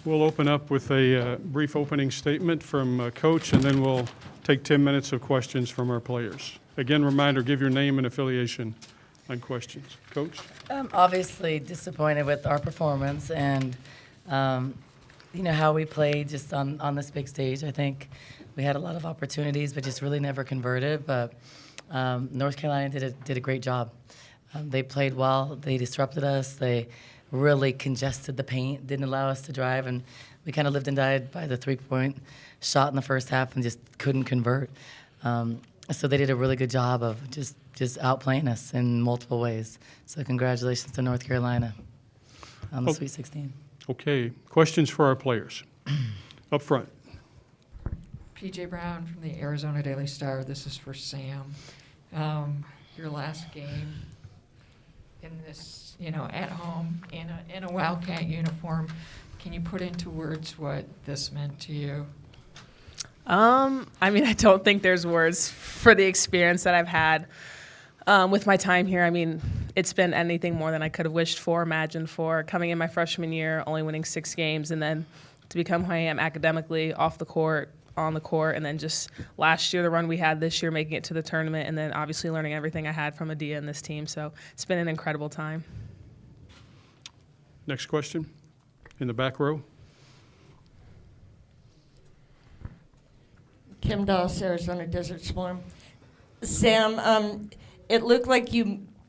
We'll open up with a brief opening statement from Coach, and then we'll take 10 minutes of questions from our players. Again, reminder, give your name and affiliation on questions. Coach? I'm obviously disappointed with our performance and, how we played just on this big stage. I think we had a lot of opportunities, but just really never converted. But North Carolina did a great job. They played well. They disrupted us. They really congested the paint, didn't allow us to drive, and we kind of lived and died by the three-point shot in the first half and just couldn't convert. So they did a really good job of just outplaying us in multiple ways. So congratulations to North Carolina on the Sweet 16. Okay. Questions for our players? Up front. PJ Brown from the Arizona Daily Star. This is for Sam. Your last game in this, at home in a Wildcat uniform. Can you put into words what this meant to you? I don't think there's words for the experience that I've had with my time here. It's been anything more than I could have wished for, imagined for. Coming in my freshman year, only winning 6 games, and then to become who I am academically, off the court, on the court, and then just last year, the run we had this year, making it to the tournament, and then obviously learning everything I had from Adia and this team. So it's been an incredible time. Next question in the back row. Kim Doss, Arizona Desert Storm. Sam, it looked like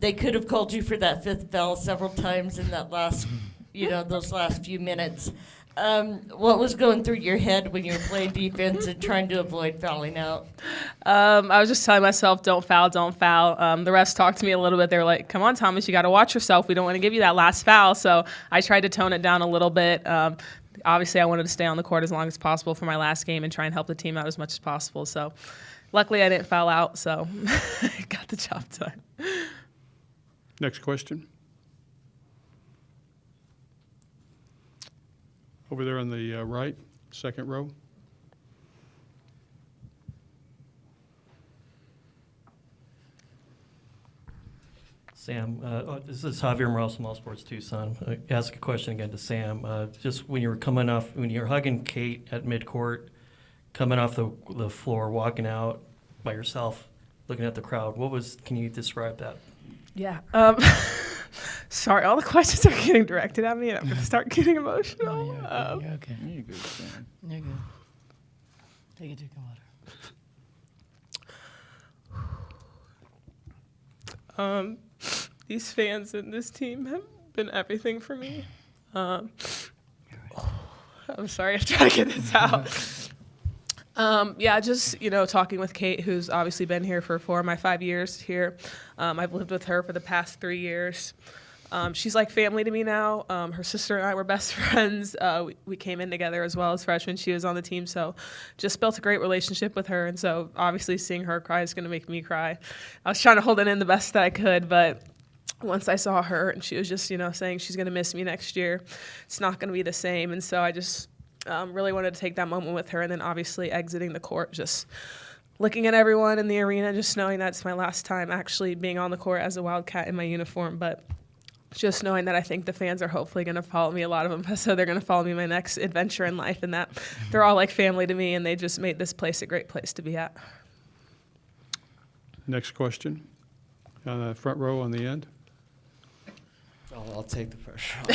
they could have called you for that 5th foul several times in that last, those last few minutes. What was going through your head when you were playing defense and trying to avoid fouling out? I was just telling myself, don't foul, don't foul. The refs talked to me a little bit. They were like, come on, Thomas, you got to watch yourself. We don't want to give you that last foul. So I tried to tone it down a little bit. Obviously, I wanted to stay on the court as long as possible for my last game and try and help the team out as much as possible. So luckily, I didn't foul out, so I got the job done. Next question. Over there on the right, second row. Sam, this is Javier Morales from All Sports Tucson. Ask a question again to Sam. Just when you were hugging Kate at midcourt, coming off the floor, walking out by yourself, looking at the crowd, can you describe that? Yeah. Sorry, all the questions are getting directed at me, and I'm going to start getting emotional. You're okay. You're good, Sam. You're good. Take a drink of water. These fans and this team have been everything for me. I'm sorry, I'm trying to get this out. Just, talking with Kate, who's obviously been here for 4 of my 5 years here. I've lived with her for the past 3 years. She's like family to me now. Her sister and I were best friends. We came in together as well as freshmen. She was on the team, so just built a great relationship with her. And so obviously seeing her cry is going to make me cry. I was trying to hold it in the best that I could, but once I saw her and she was just, saying she's going to miss me next year, it's not going to be the same. And so I just really wanted to take that moment with her, and then obviously exiting the court, just looking at everyone in the arena, just knowing that it's my last time actually being on the court as a Wildcat in my uniform. But just knowing that I think the fans are hopefully going to follow me, a lot of them, so they're going to follow me my next adventure in life, and that they're all like family to me, and they just made this place a great place to be at. Next question. Front row on the end. I'll take the pressure off.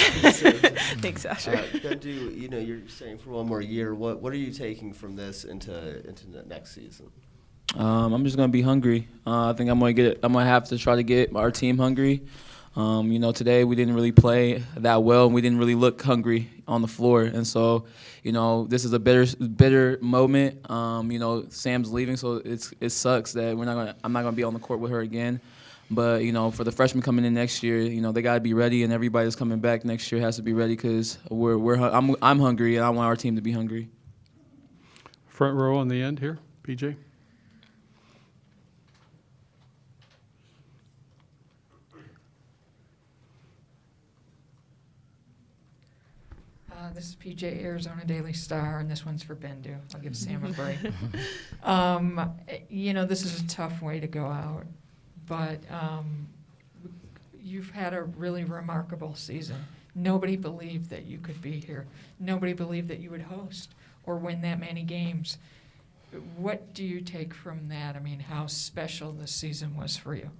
Thanks, Asher. Bendu, you're staying for one more year. What are you taking from this into the next season? I'm just gonna be hungry. I think I'm gonna have to try to get our team hungry. Today we didn't really play that well, and we didn't really look hungry on the floor. And so, this is a bitter moment. Sam's leaving, so it sucks that I'm not gonna be on the court with her again. But, for the freshmen coming in next year, they got to be ready, and everybody that's coming back next year has to be ready because I'm hungry, and I want our team to be hungry. Front row on the end here, PJ. This is PJ, Arizona Daily Star, and this one's for Bendu. I'll give Sam a break. This is a tough way to go out, but you've had a really remarkable season. Nobody believed that you could be here. Nobody believed that you would host or win that many games. What do you take from that? I mean, how special this season was for you?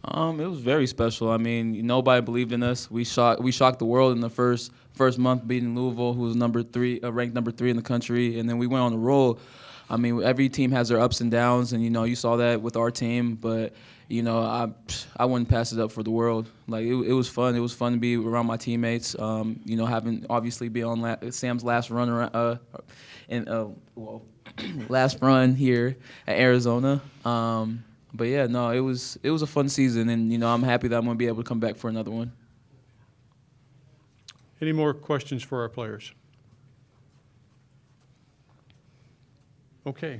It was very special. I mean, nobody believed in us. We shocked the world in the first month, beating Louisville, who was ranked number 3 in the country, and then we went on a roll. I mean, every team has their ups and downs, and you saw that with our team. But I wouldn't pass it up for the world. Like it was fun. It was fun to be around my teammates. Having obviously be on Sam's last run around, last run here at Arizona. But yeah, no, it was a fun season, and I'm happy that I'm going to be able to come back for another one. Any more questions for our players? Okay,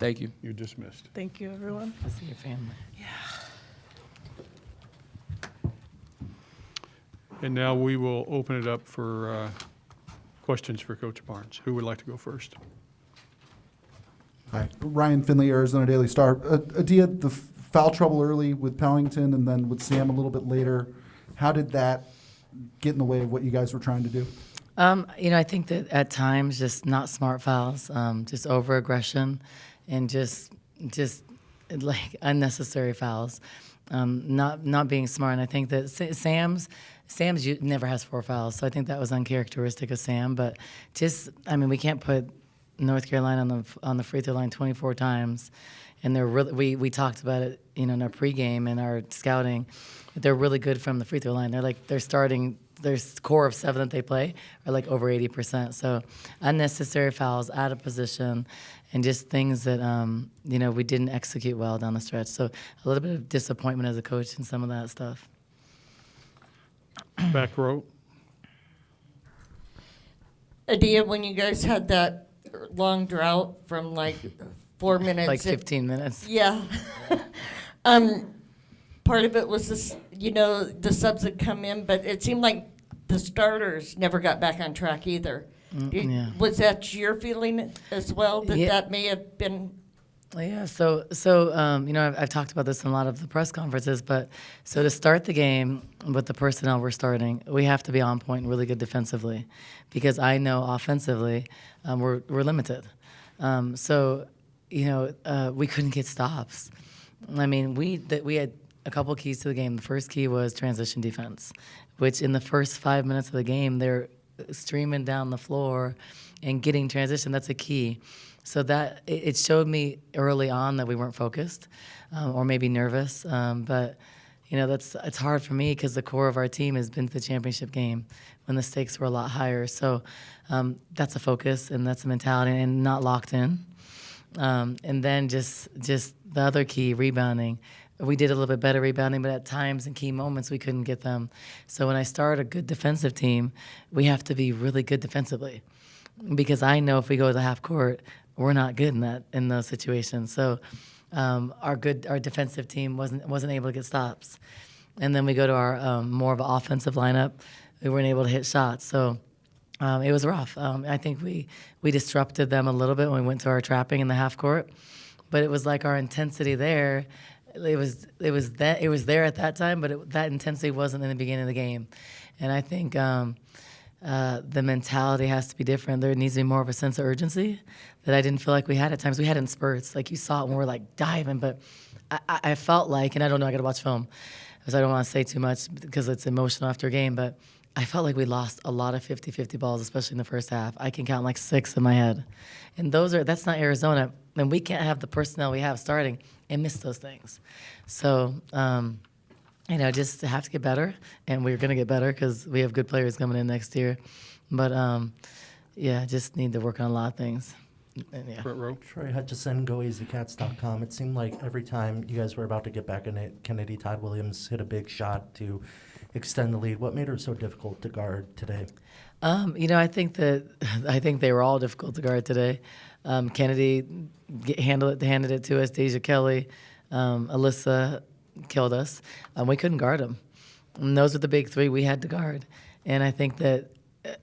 Thank you. you're dismissed. Thank you, everyone. To see your family. And now we will open it up for questions for Coach Barnes. Who would like to go first? Hi, Ryan Finley, Arizona Daily Star. Adia, the foul trouble early with Pellington and then with Sam a little bit later, how did that get in the way of what you guys were trying to do? I think that at times just not smart fouls, just over aggression, and just like unnecessary fouls, not being smart. And I think that Sam's never has 4 fouls, so I think that was uncharacteristic of Sam. But we can't put North Carolina on the free throw line 24 times, and they're really we talked about it, in our pregame and our scouting. They're really good from the free throw line. They're starting. Their core of 7 that they play are like over 80%. So unnecessary fouls, out of position, and just things that we didn't execute well down the stretch. So a little bit of disappointment as a coach in some of that stuff. Back row. Adia, when you guys had that long drought from like 4 minutes. Like 15 minutes. Yeah. Part of it was this, the subs that come in, but it seemed like the starters never got back on track either. Yeah. Was that your feeling as well, that Yeah. that may have been? Yeah, so I've talked about this in a lot of the press conferences, but so to start the game with the personnel we're starting, we have to be on point and really good defensively, because I know offensively we're limited. We couldn't get stops. I mean, we had a couple keys to the game. The first key was transition defense, which in the first 5 minutes of the game, they're streaming down the floor and getting transition. That's a key. So that it showed me early on that we weren't focused or maybe nervous. But it's hard for me because the core of our team has been to the championship game when the stakes were a lot higher. So that's a focus and that's a mentality and not locked in. And then just the other key, rebounding. We did a little bit better rebounding, but at times in key moments we couldn't get them. So when I start a good defensive team, we have to be really good defensively, because I know if we go to the half court, we're not good in those situations. So our defensive team wasn't able to get stops, and then we go to our more of an offensive lineup. We weren't able to hit shots, so it was rough. I think we disrupted them a little bit when we went to our trapping in the half court, but it was like our intensity there. It was there at that time, but that intensity wasn't in the beginning of the game, and I think the mentality has to be different. There needs to be more of a sense of urgency that I didn't feel like we had at times. We had in spurts, like you saw it when we were like diving, but I felt like, and I don't know, I got to watch film, because I don't want to say too much because it's emotional after a game, but I felt like we lost a lot of 50-50 balls, especially in the first half. I can count like 6 in my head, and that's not Arizona, and we can't have the personnel we have starting and miss those things. So, just have to get better, and we're going to get better because we have good players coming in next year. But, just need to work on a lot of things. And, yeah. Front row. Troy Hutchison, GoEasyCats.com. It seemed like every time you guys were about to get back in it, Kennedy Todd Williams hit a big shot to extend the lead. What made her so difficult to guard today? I think they were all difficult to guard today. Kennedy handed it to us. Deja Kelly, Alyssa killed us. We couldn't guard them. And those were the big 3 we had to guard. And I think that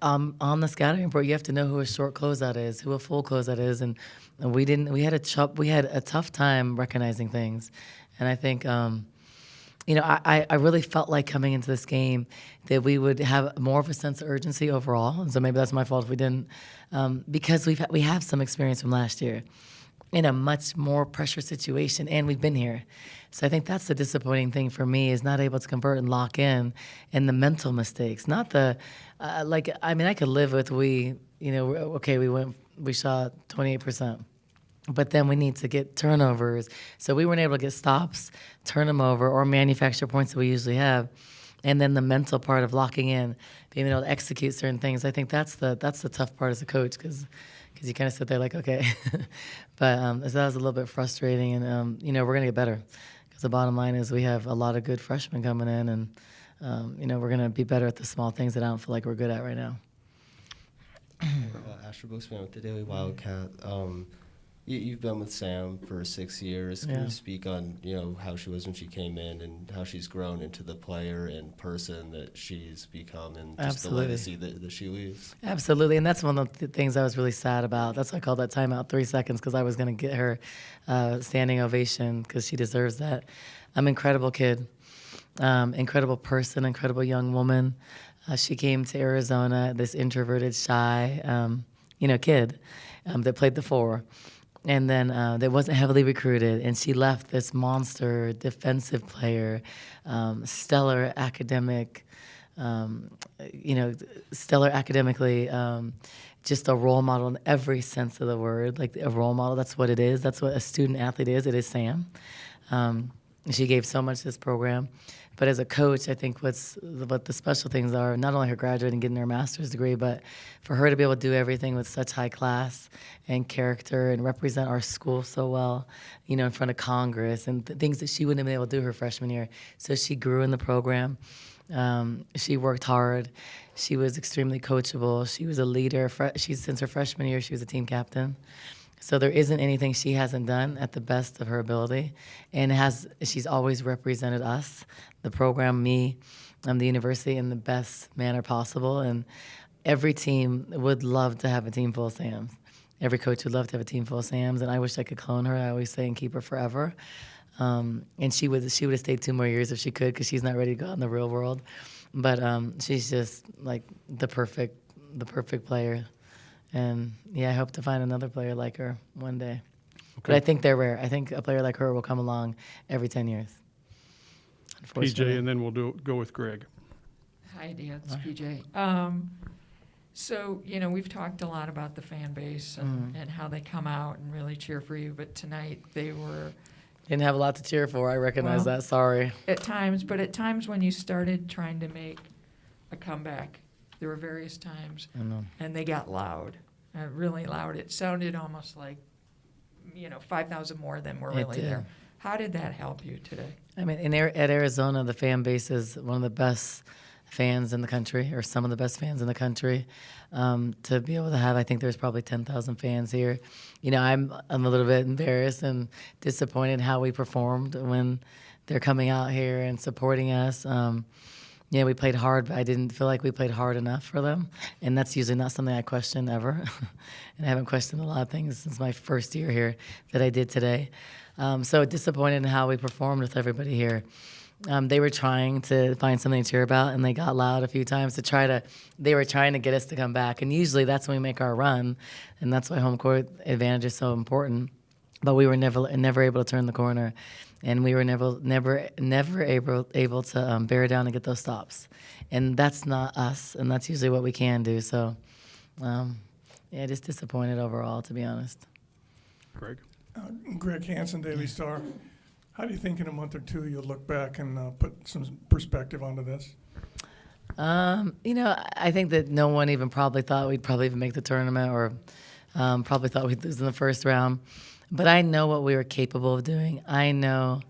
on the scouting report, you have to know who a short closeout is, who a full closeout is, and we didn't. We had a tough time recognizing things. And I think, I really felt like coming into this game that we would have more of a sense of urgency overall. And so maybe that's my fault if we didn't, because we have some experience from last year in a much more pressure situation, and we've been here. So I think that's the disappointing thing for me, is not able to convert and lock in, and the mental mistakes, not the I could live with we shot 28%. But then we need to get turnovers. So we weren't able to get stops, turn them over, or manufacture points that we usually have. And then the mental part of locking in, being able to execute certain things. I think that's the tough part as a coach, because you kind of sit there like, okay. But so that was a little bit frustrating. And, we're going to get better, because the bottom line is we have a lot of good freshmen coming in. And, we're going to be better at the small things that I don't feel like we're good at right now. Asher Bookman with the Daily Wildcat. You've been with Sam for 6 years. Can you speak on how she was when she came in, and how she's grown into the player and person that she's become, and just Absolutely. the legacy that she leaves? Absolutely, and that's one of the things I was really sad about. That's why I called that timeout 3 seconds, because I was going to get her standing ovation, because she deserves that. I'm an incredible kid, incredible person, incredible young woman. She came to Arizona, this introverted, shy, kid that played the 4. And then that wasn't heavily recruited, and she left this monster defensive player, stellar academic, stellar academically, just a role model in every sense of the word. Like a role model, that's what it is. That's what a student athlete is. It is Sam. She gave so much to this program. But as a coach, I think what the special things are, not only her graduating and getting her master's degree, but for her to be able to do everything with such high class and character and represent our school so well, in front of Congress, and things that she wouldn't have been able to do her freshman year. So she grew in the program. She worked hard. She was extremely coachable. She was a leader. Since her freshman year, she was a team captain. So there isn't anything she hasn't done at the best of her ability, and she's always represented us, the program, me, the university, in the best manner possible. And every team would love to have a team full of Sams. Every coach would love to have a team full of Sams, and I wish I could clone her. I always say, and keep her forever. And she would have stayed 2 more years if she could, because she's not ready to go out in the real world. But she's just like the perfect player. And I hope to find another player like her one day. Okay. But I think they're rare. I think a player like her will come along every 10 years. PJ, and then we'll go with Greg. Hi, Dan. It's PJ. So, we've talked a lot about the fan base and how they come out and really cheer for you. But tonight they were... Didn't have a lot to cheer for. I recognize that. Sorry. At times when you started trying to make a comeback, there were various times, and they got loud, really loud. It sounded almost like, 5,000 more than were really there. How did that help you today? I mean, at Arizona, the fan base is one of the best fans in the country, or some of the best fans in the country. To be able to have, I think there's probably 10,000 fans here. I'm a little bit embarrassed and disappointed how we performed when they're coming out here and supporting us. We played hard, but I didn't feel like we played hard enough for them. And that's usually not something I question ever. And I haven't questioned a lot of things since my first year here that I did today. So disappointed in how we performed with everybody here. They were trying to find something to cheer about, and they got loud a few times they were trying to get us to come back. And usually that's when we make our run, and that's why home court advantage is so important. But we were never able to turn the corner. And we were never able to bear down and get those stops. And that's not us, and that's usually what we can do. So, just disappointed overall, to be honest. Greg? Greg Hansen, Daily Star. How do you think in a month or two you'll look back and put some perspective onto this? I think that no one even probably thought we'd probably even make the tournament, or probably thought we'd lose in the first round. But I know what we were capable of doing. I know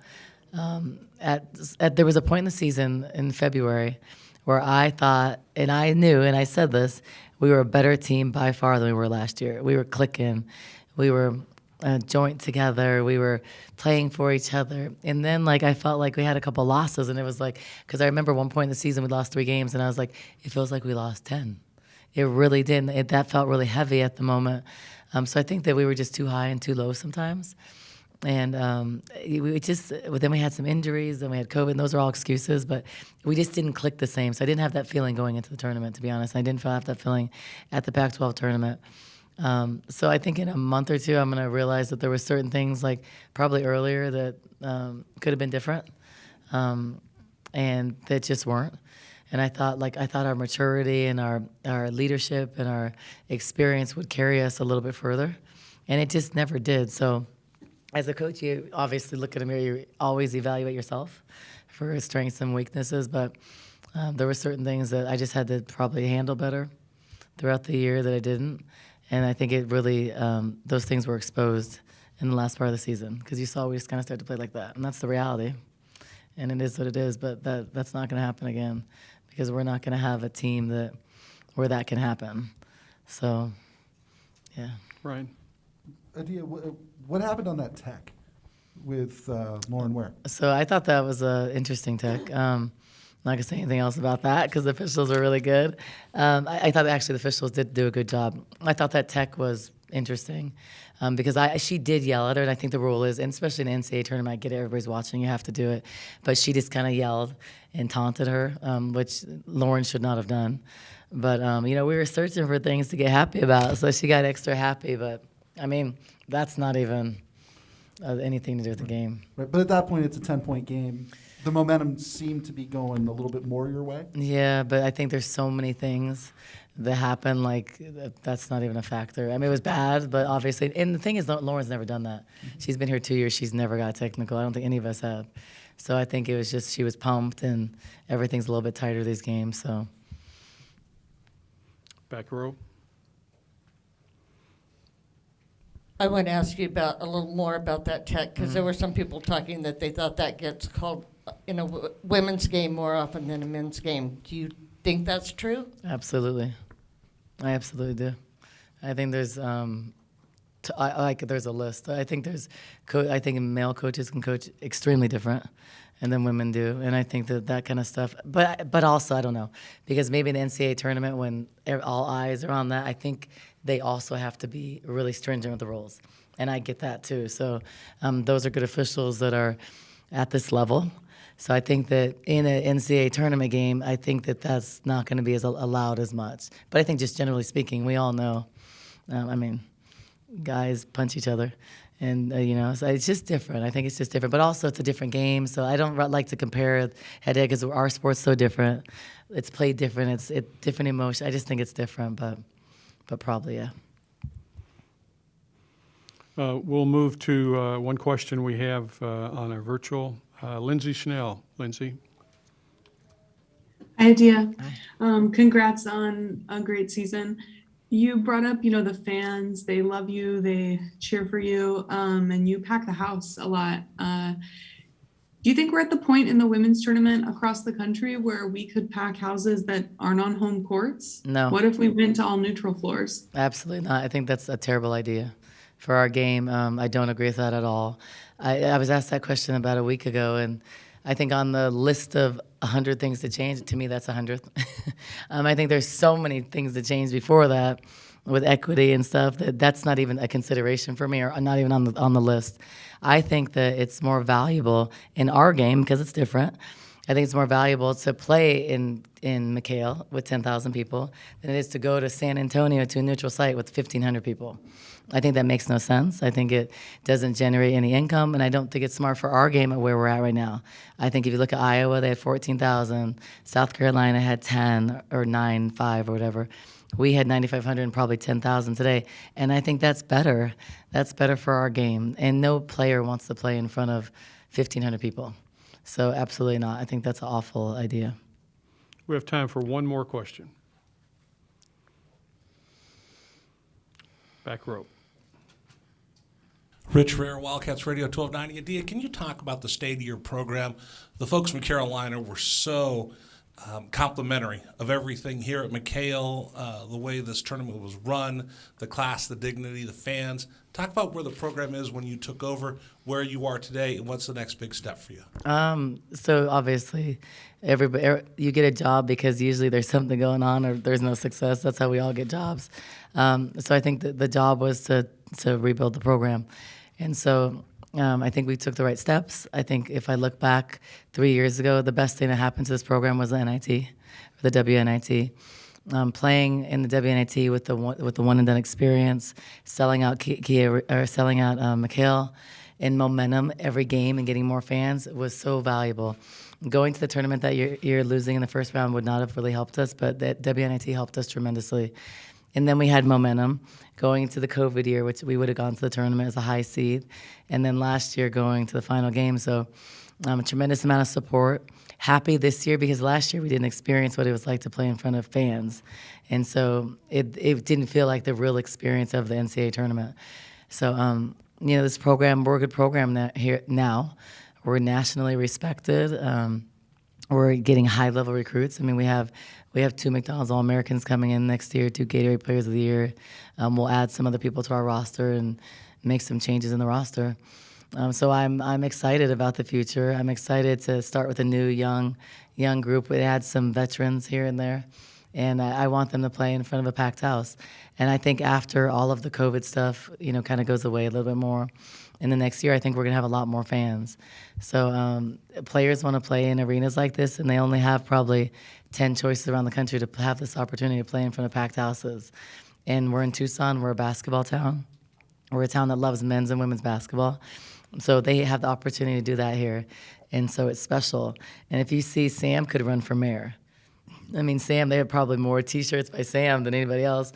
there was a point in the season in February where I thought, and I knew, and I said this, we were a better team by far than we were last year. We were clicking. We were joint together. We were playing for each other. And then, I felt like we had a couple losses, and it was because I remember one point in the season we lost 3 games, and I was like, it feels like we lost 10. It really did. That felt really heavy at the moment. So I think that we were just too high and too low sometimes. And we just, well, then we had some injuries, then we had COVID, and those are all excuses, but we just didn't click the same. So I didn't have that feeling going into the tournament, to be honest. I didn't have that feeling at the Pac-12 tournament. So I think in a month or two, I'm going to realize that there were certain things, like probably earlier, that could have been different, and that just weren't. And I thought our maturity and our leadership and our experience would carry us a little bit further, and it just never did. So as a coach, you obviously look at a mirror, you always evaluate yourself for strengths and weaknesses, but there were certain things that I just had to probably handle better throughout the year that I didn't. And I think it really, those things were exposed in the last part of the season, because you saw we just kind of started to play like that. And that's the reality. And it is what it is, but that's not going to happen again, because we're not going to have a team where that can happen. So, yeah. Ryan? Adia, what happened on that tech with Lauren Ware? So I thought that was an interesting tech. I'm not going to say anything else about that because the officials are really good. I thought actually the officials did do a good job. I thought that tech was interesting because she did yell at her, and I think the rule is, and especially in the NCAA tournament, I get it, everybody's watching, you have to do it. But she just kind of yelled and taunted her, which Lauren should not have done. But, we were searching for things to get happy about, so she got extra happy. But, I mean, that's not even anything to do with the game. Right, but at that point, it's a 10-point game. The momentum seemed to be going a little bit more your way. Yeah, but I think there's so many things that happen, like that's not even a factor. I mean, it was bad, but obviously, and the thing is, Lauren's never done that. She's been here 2 years. She's never got technical. I don't think any of us have. So I think it was just she was pumped, and everything's a little bit tighter these games. So Back row. I want to ask you about a little more about that tech, because there were some people talking that they thought that gets called in a women's game more often than a men's game. Do you think that's true? absolutely, I absolutely do. I think there's there's a list. I think I think male coaches can coach extremely different, and then women do, and I think that kind of stuff. But also I don't know, because maybe in the NCAA tournament when all eyes are on that, I think they also have to be really stringent with the rules, and I get that too. So those are good officials that are at this level. So I think that in an NCAA tournament game, I think that's not going to be as allowed as much. But I think just generally speaking, we all know, guys punch each other. And, so it's just different. I think it's just different. But also it's a different game, so I don't like to compare head-to-head because our sport's so different. It's played different. It's different emotion. I just think it's different, but probably, yeah. We'll move to one question we have on our virtual. Lindsay Schnell. Lindsay. Hi, Adia. Congrats on a great season. You brought up, the fans, they love you, they cheer for you, and you pack the house a lot. Do you think we're at the point in the women's tournament across the country where we could pack houses that aren't on home courts? No. What if we went to all neutral floors? Absolutely not. I think that's a terrible idea for our game. I don't agree with that at all. I was asked that question about a week ago, and I think on the list of 100 things to change, to me, that's 100th. I think there's so many things to change before that with equity and stuff that's not even a consideration for me, or not even on the list. I think that it's more valuable in our game because it's different. I think it's more valuable to play in McHale with 10,000 people than it is to go to San Antonio to a neutral site with 1,500 people. I think that makes no sense. I think it doesn't generate any income, and I don't think it's smart for our game at where we're at right now. I think if you look at Iowa, they had 14,000. South Carolina had 10 or 9,500 or whatever. We had 9,500 and probably 10,000 today, and I think that's better. That's better for our game, and no player wants to play in front of 1,500 people. So absolutely not. I think that's an awful idea. We have time for one more question. Back row. Rich Rare, Wildcats Radio 1290. Adia, can you talk about the state of your program? The folks from Carolina were so complimentary of everything here at McHale, the way this tournament was run, the class, the dignity, the fans. Talk about where the program is when you took over, where you are today, and what's the next big step for you? So obviously, you get a job because usually there's something going on or there's no success. That's how we all get jobs. So I think that the job was to rebuild the program. And so I think we took the right steps. I think if I look back 3 years ago, the best thing that happened to this program was the NIT, or the WNIT. Playing in the WNIT with the one and done experience, selling out Mikhail, and momentum every game and getting more fans was so valuable. Going to the tournament that you're losing in the first round would not have really helped us, but that WNIT helped us tremendously. And then we had momentum going into the COVID year, which we would have gone to the tournament as a high seed, and then last year going to the final game. So a tremendous amount of support. Happy this year because last year we didn't experience what it was like to play in front of fans. And so it didn't feel like the real experience of the NCAA tournament. So, this program, we're a good program here now. We're nationally respected. We're getting high-level recruits. I mean, we have 2 McDonald's All-Americans coming in next year, 2 Gatorade Players of the Year. We'll add some other people to our roster and make some changes in the roster. So I'm excited about the future. I'm excited to start with a new young group. We add some veterans here and there, and I want them to play in front of a packed house. And I think after all of the COVID stuff, kind of goes away a little bit more, in the next year, I think we're going to have a lot more fans. So players want to play in arenas like this, and they only have probably 10 choices around the country to have this opportunity to play in front of packed houses. And we're in Tucson. We're a basketball town. We're a town that loves men's and women's basketball. So they have the opportunity to do that here. And so it's special. And if you see, Sam could run for mayor. I mean, Sam, they have probably more T-shirts by Sam than anybody else.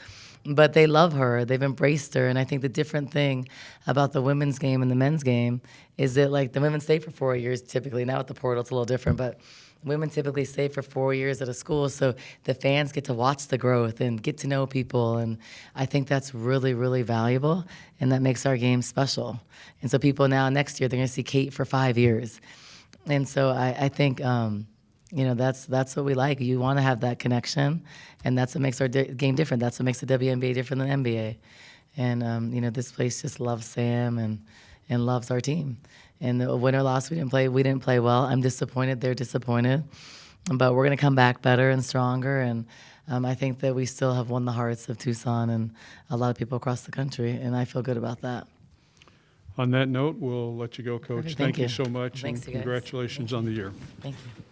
But they love her. They've embraced her. And I think the different thing about the women's game and the men's game is that, like, the women stay for 4 years typically. Now with the portal, it's a little different. But women typically stay for 4 years at a school. So the fans get to watch the growth and get to know people. And I think that's really, really valuable. And that makes our game special. And so people now, next year, they're going to see Kate for 5 years. And so I think, that's what we like. You want to have that connection, and that's what makes our game different. That's what makes the WNBA different than the NBA. And, this place just loves Sam and loves our team. And the win or loss, we didn't play well. I'm disappointed. They're disappointed. But we're going to come back better and stronger. And I think that we still have won the hearts of Tucson and a lot of people across the country, and I feel good about that. On that note, we'll let you go, Coach. Perfect. Thank you Thank you. so much, Thanks, and you guys. congratulations on the year. Thank you.